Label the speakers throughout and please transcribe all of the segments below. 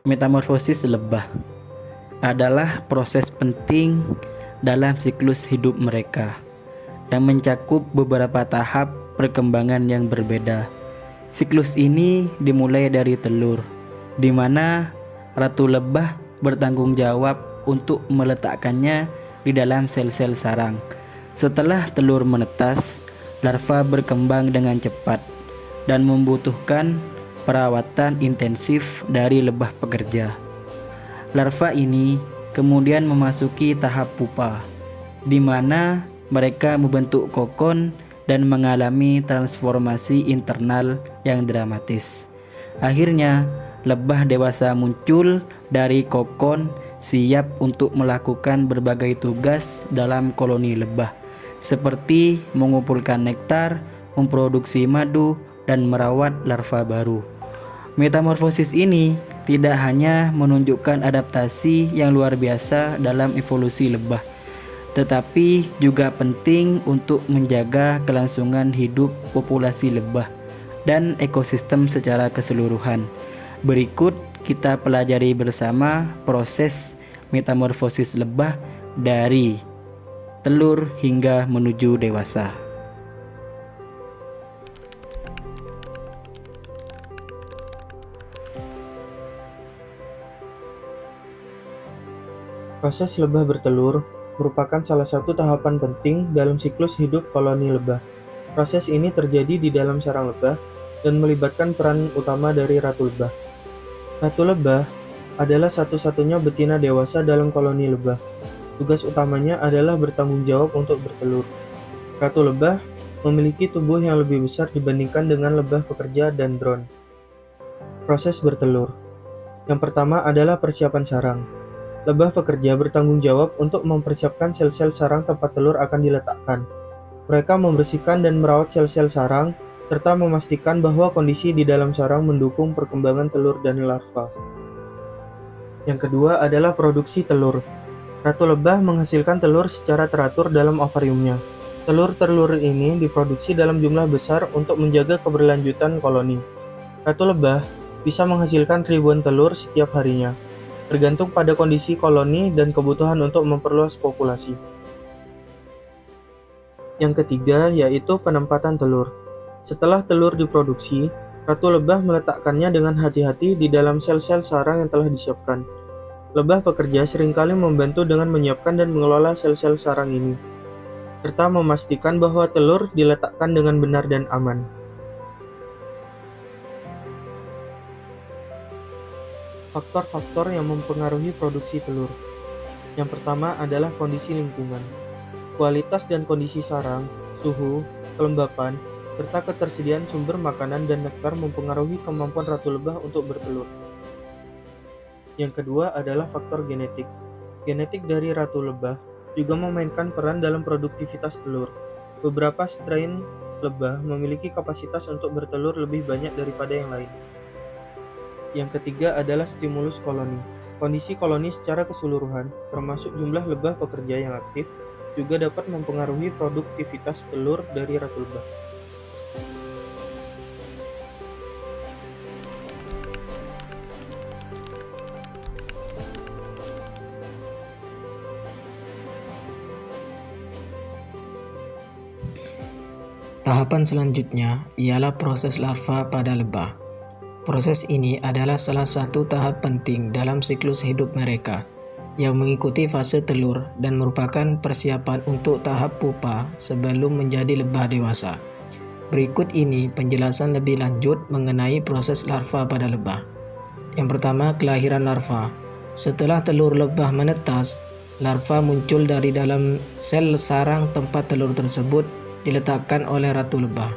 Speaker 1: Metamorfosis lebah adalah proses penting dalam siklus hidup mereka yang mencakup beberapa tahap perkembangan yang berbeda. Siklus ini dimulai dari telur, di mana ratu lebah bertanggung jawab untuk meletakkannya di dalam sel-sel sarang. Setelah telur menetas, larva berkembang dengan cepat dan membutuhkan perawatan intensif dari lebah pekerja. Larva ini kemudian memasuki tahap pupa, di mana mereka membentuk kokon dan mengalami transformasi internal yang dramatis. Akhirnya, lebah dewasa muncul dari kokon, siap untuk melakukan berbagai tugas dalam koloni lebah, seperti mengumpulkan nektar, memproduksi madu, dan merawat larva baru. Metamorfosis ini tidak hanya menunjukkan adaptasi yang luar biasa dalam evolusi lebah, tetapi juga penting untuk menjaga kelangsungan hidup populasi lebah dan ekosistem secara keseluruhan. Berikut kita pelajari bersama proses metamorfosis lebah dari telur hingga menuju dewasa.
Speaker 2: Proses lebah bertelur merupakan salah satu tahapan penting dalam siklus hidup koloni lebah. Proses ini terjadi di dalam sarang lebah dan melibatkan peran utama dari ratu lebah. Ratu lebah adalah satu-satunya betina dewasa dalam koloni lebah. Tugas utamanya adalah bertanggung jawab untuk bertelur. Ratu lebah memiliki tubuh yang lebih besar dibandingkan dengan lebah pekerja dan drone. Proses bertelur. Yang pertama adalah persiapan sarang. Lebah pekerja bertanggung jawab untuk mempersiapkan sel-sel sarang tempat telur akan diletakkan. Mereka membersihkan dan merawat sel-sel sarang, serta memastikan bahwa kondisi di dalam sarang mendukung perkembangan telur dan larva. Yang kedua adalah produksi telur. Ratu lebah menghasilkan telur secara teratur dalam akvariumnya. Telur-telur ini diproduksi dalam jumlah besar untuk menjaga keberlanjutan koloni. Ratu lebah bisa menghasilkan ribuan telur setiap harinya, tergantung pada kondisi koloni dan kebutuhan untuk memperluas populasi. Yang ketiga yaitu penempatan telur. Setelah telur diproduksi, ratu lebah meletakkannya dengan hati-hati di dalam sel-sel sarang yang telah disiapkan. Lebah pekerja seringkali membantu dengan menyiapkan dan mengelola sel-sel sarang ini, serta memastikan bahwa telur diletakkan dengan benar dan aman. Faktor-faktor yang mempengaruhi produksi telur. Yang pertama adalah kondisi lingkungan. Kualitas dan kondisi sarang, suhu, kelembapan, serta ketersediaan sumber makanan dan nektar mempengaruhi kemampuan ratu lebah untuk bertelur. Yang kedua adalah faktor genetik. Genetik dari ratu lebah juga memainkan peran dalam produktivitas telur. Beberapa strain lebah memiliki kapasitas untuk bertelur lebih banyak daripada yang lain. Yang ketiga adalah stimulus koloni. Kondisi koloni secara keseluruhan, termasuk jumlah lebah pekerja yang aktif, juga dapat mempengaruhi produktivitas telur dari ratu lebah.
Speaker 3: Tahapan selanjutnya ialah proses larva pada lebah. Proses ini adalah salah satu tahap penting dalam siklus hidup mereka, yang mengikuti fase telur dan merupakan persiapan untuk tahap pupa sebelum menjadi lebah dewasa. Berikut ini penjelasan lebih lanjut mengenai proses larva pada lebah. Yang pertama, kelahiran larva. Setelah telur lebah menetas, larva muncul dari dalam sel sarang tempat telur tersebut diletakkan oleh ratu lebah.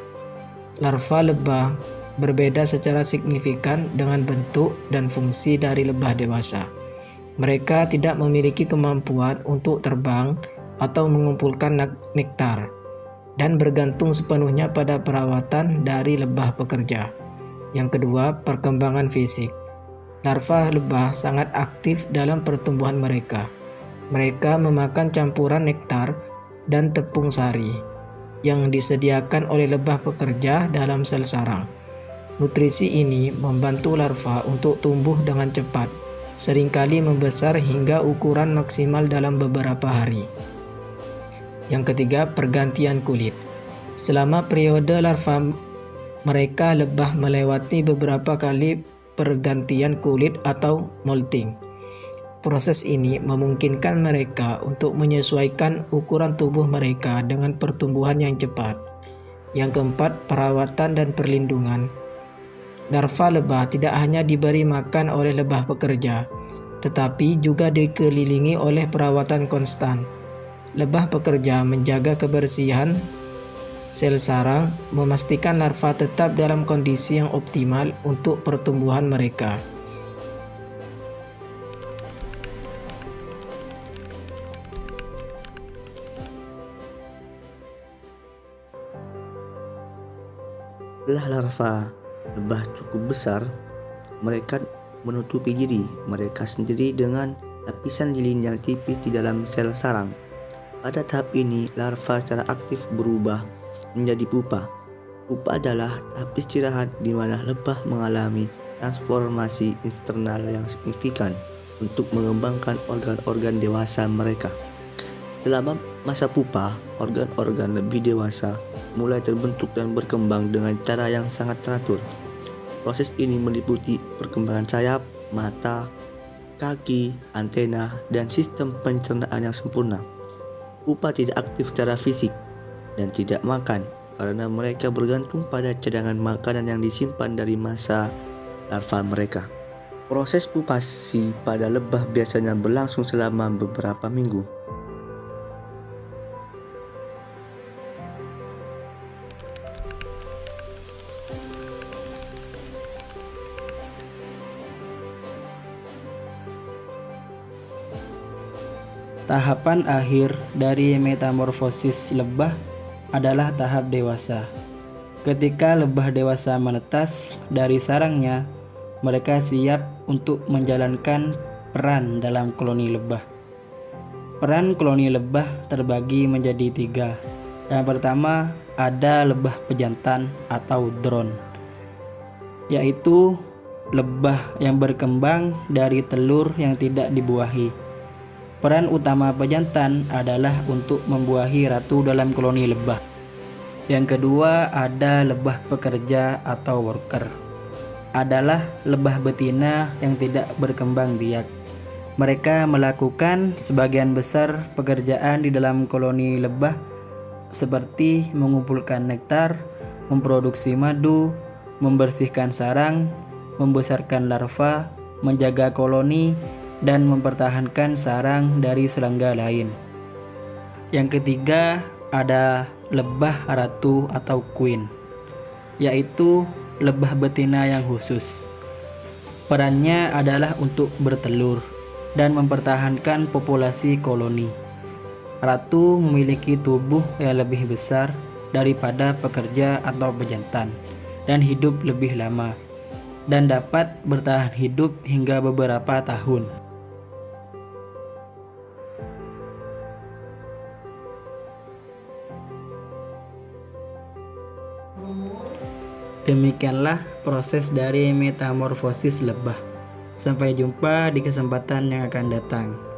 Speaker 3: Larva lebah berbeda secara signifikan dengan bentuk dan fungsi dari lebah dewasa. Mereka tidak memiliki kemampuan untuk terbang atau mengumpulkan nektar, dan bergantung sepenuhnya pada perawatan dari lebah pekerja. Yang kedua, perkembangan fisik. Larva lebah sangat aktif dalam pertumbuhan mereka. Mereka memakan campuran nektar dan tepung sari yang disediakan oleh lebah pekerja dalam sel sarang. Nutrisi ini membantu larva untuk tumbuh dengan cepat, seringkali membesar hingga ukuran maksimal dalam beberapa hari. Yang ketiga, pergantian kulit. Selama periode larva mereka lebah melewati beberapa kali pergantian kulit atau molting. Proses ini memungkinkan mereka untuk menyesuaikan ukuran tubuh mereka dengan pertumbuhan yang cepat. Yang keempat, perawatan dan perlindungan. Larva lebah tidak hanya diberi makan oleh lebah pekerja, tetapi juga dikelilingi oleh perawatan konstan. Lebah pekerja menjaga kebersihan sel sarang, memastikan larva tetap dalam kondisi yang optimal untuk pertumbuhan mereka.
Speaker 4: Setelah larva lebah cukup besar, mereka menutupi diri mereka sendiri dengan lapisan lilin yang tipis di dalam sel sarang. Pada tahap ini, larva secara aktif berubah menjadi pupa. Pupa adalah tahap istirahat di mana lebah mengalami transformasi internal yang signifikan untuk mengembangkan organ-organ dewasa mereka. Selama masa pupa, organ-organ lebih dewasa mulai terbentuk dan berkembang dengan cara yang sangat teratur. Proses ini meliputi perkembangan sayap, mata, kaki, antena, dan sistem pencernaan yang sempurna. Pupa tidak aktif secara fisik dan tidak makan karena mereka bergantung pada cadangan makanan yang disimpan dari masa larva mereka. Proses pupasi pada lebah biasanya berlangsung selama beberapa minggu.
Speaker 1: Tahapan akhir dari metamorfosis lebah adalah tahap dewasa. Ketika lebah dewasa menetas dari sarangnya, mereka siap untuk menjalankan peran dalam koloni lebah. Peran koloni lebah terbagi menjadi 3. Yang pertama, ada lebah pejantan atau drone, yaitu lebah yang berkembang dari telur yang tidak dibuahi. Peran utama pejantan adalah untuk membuahi ratu dalam koloni lebah. Yang kedua, ada lebah pekerja atau worker. Adalah lebah betina yang tidak berkembang biak. Mereka melakukan sebagian besar pekerjaan di dalam koloni lebah seperti mengumpulkan nektar, memproduksi madu, membersihkan sarang, membesarkan larva, menjaga koloni, dan mempertahankan sarang dari serangga lain. Yang ketiga, ada lebah ratu atau queen, yaitu lebah betina yang khusus. Perannya adalah untuk bertelur dan mempertahankan populasi koloni. Ratu memiliki tubuh yang lebih besar daripada pekerja atau pejantan dan hidup lebih lama, dan dapat bertahan hidup hingga beberapa tahun. Demikianlah proses dari metamorfosis lebah. Sampai jumpa di kesempatan yang akan datang.